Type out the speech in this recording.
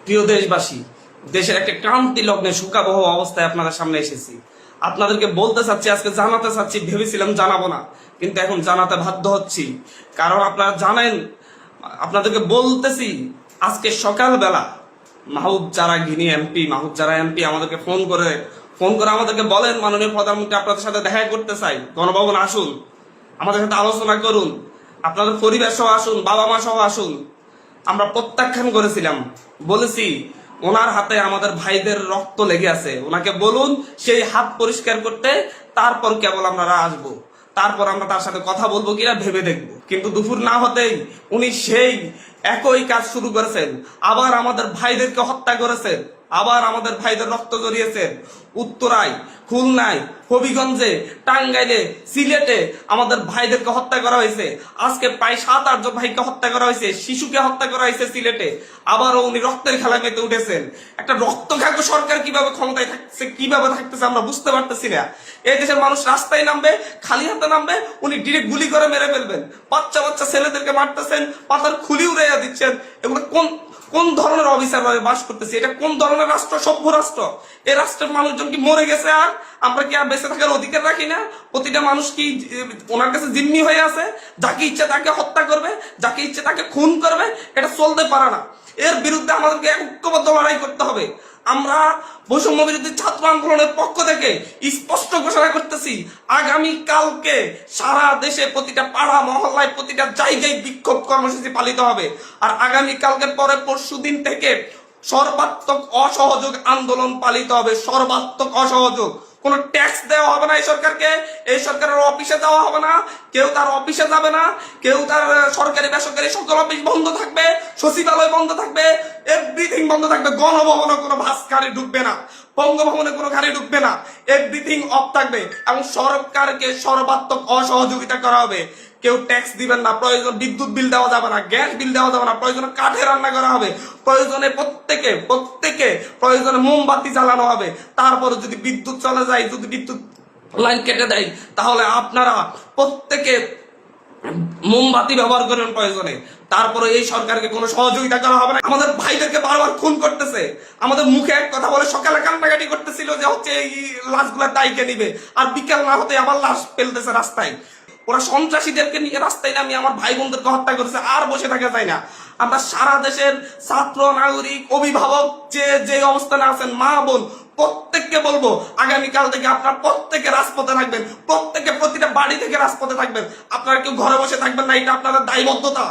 প্রিয় দেশবাসী, দেশের একটা ক্রান্তি লগ্নে শোকাবহ অবস্থায় আপনাদের সামনে এসেছি। আপনাদেরকে বলতে চাচ্ছি, আজকে জানাতে চাচ্ছি, ভেবেছিলাম জানাবো না, কিন্তু এখন জানাতে বাধ্য হচ্ছি। কারণ আপনারা জানেন, আপনাদেরকে বলতেছি, আজকে সকালবেলা মাহবুব যারা এমপি আমাদেরকে ফোন করে আমাদেরকে বলেন, মাননীয় প্রধানমন্ত্রী আপনাদের সাথে দেখা করতে চাই, গণভবন আসুন, আমাদের সাথে আলোচনা করুন, আপনাদের পরিবার সহ আসুন, বাবা মা সহ আসুন। আমরা প্রত্যাখ্যান করেছিলাম, বলেছি ওনার হাতে আমাদের ভাইদের রক্ত লেগে আছে, ওনাকে বলুন সেই হাত পরিষ্কার করতে, তারপর কেবল আমরা আসবো, তারপর আমরা তার সাথে কথা বলবো কিনা ভেবে দেখবো। কিন্তু দুপুর না হতেই উনি সেই একই কাজ শুরু করেছেন, আবার আমাদের ভাইদেরকে হত্যা করেছেন, আবার আমাদের ভাইদের রক্ত জড়িয়েছেন। উত্তরায়, খুলনায়, হবিগঞ্জে, টাঙ্গাইলে, সিলেটে আমাদের ভাইদেরকে হত্যা করা হয়েছে। আজকে প্রায় 7-8 জন ভাইকে হত্যা করা হয়েছে, শিশুকে হত্যা করা হয়েছে সিলেটে। আবারও উনি রক্তের খেলায় মেতে উঠেছেন। একটা রক্তখাগ্য সরকার কিভাবে ক্ষমতায় থাকছে, কিভাবে থাকতেছে আমরা বুঝতে পারতেছি না। এই দেশের মানুষ রাস্তায় নামবে, খালি হাতে নামবে, উনি ডিরেক্ট গুলি করে মেরে ফেলবেন। বাচ্চা বাচ্চা ছেলেদেরকে মারতেছেন, পাতার খুলি উড়াইয়া দিচ্ছেন। এগুলো কোন ধরনের অফিসার বাস করতেছে? এটা কোন ধরনের রাষ্ট্র? সভ্য রাষ্ট্র? এই রাষ্ট্রের মানুষজন কি মরে গেছে? আর আমরা কি আর বেঁচে থাকার অধিকার রাখি না? প্রতিটা মানুষ কি ওনার কাছে জিম্মি হয়ে আছে? যাকে ইচ্ছে তাকে হত্যা করবে, যাকে ইচ্ছে তাকে খুন করবে? এটা চলতে পারে না। এর বিরুদ্ধে আমাদেরকে ঐক্যবদ্ধ লড়াই করতে হবে। আমরা বৈষম্য বিরোধী ছাত্র আন্দোলনের পক্ষ থেকে স্পষ্ট ঘোষণা করতেছি, আগামী কালকে সারা দেশে প্রতিটা পাড়া মহল্লায় প্রতিটা জায়গায় বিক্ষোভ কর্মসূচি পালিত হবে। আর আগামী কালকের পরে পরশুদিন থেকে সর্বাত্মক অসহযোগ আন্দোলন পালিত হবে। সর্বাত্মক অসহযোগ, কোনো ট্যাক্স দেওয়া হবে না এই সরকারকে, এই সরকারের অফিসে দেওয়া হবে না, কেউ তার অফিসে যাবে না, কেউ তার সরকারি বেসরকারি সকল অফিস বন্ধ থাকবে, সচিবালয় বন্ধ থাকবে, এভরিথিং বন্ধ থাকবে। গণভবনে কোনো বাস গাড়ি ঢুকবে না, বঙ্গভবনে কোনো গাড়ি ঢুকবে না, এভরিথিং অফ থাকবে। এবং সরকারকে সর্বাত্মক অসহযোগিতা করা হবে। কেউ ট্যাক্স দিবেন না, প্রয়োজন বিদ্যুৎ বিল দেওয়া যাবে না, গ্যাস বিল দেওয়া যাবে না, প্রয়োজনে কাঠে রান্না করা হবে, প্রয়োজনে প্রত্যেকে প্রয়োজনে মোমবাতি জ্বালানো হবে। তারপরে যদি বিদ্যুৎ চলে যায়, যদি বিদ্যুৎ লাইন কেটে দেয়, তাহলে আপনারা প্রত্যেকে মোমবাতি ব্যবহার করেন প্রয়োজনে। তারপরে এই সরকারকে কোনো সহযোগিতা করা হবে না। আমাদের ভাইদেরকে বারবার খুন করতেছে, আমাদের মুখে এক কথা বলে সকালে কান্নাকাটি করতেছিল যে হচ্ছে এই লাশগুলা দায়কে নিবে, আর বিকাল না হতে আবার লাশ ফেলতেছে রাস্তায়। ওরা সন্ত্রাসীদেরকে নিয়ে রাস্তায় নামিয়ে আমার ভাই বোনদেরকে হত্যা করেছে। আর বসে থাকা যায় না। আমরা সারা দেশের ছাত্র, নাগরিক, অভিভাবক যে অবস্থানে আছেন, মা বোন, প্রত্যেককে বলবো, আগামীকাল থেকে আপনারা প্রত্যেকে রাজপথে থাকবেন, প্রত্যেকে প্রতিটা বাড়ি থেকে রাজপথে থাকবেন। আপনারা কেউ ঘরে বসে থাকবেন না, এটা আপনাদের দায়বদ্ধতা।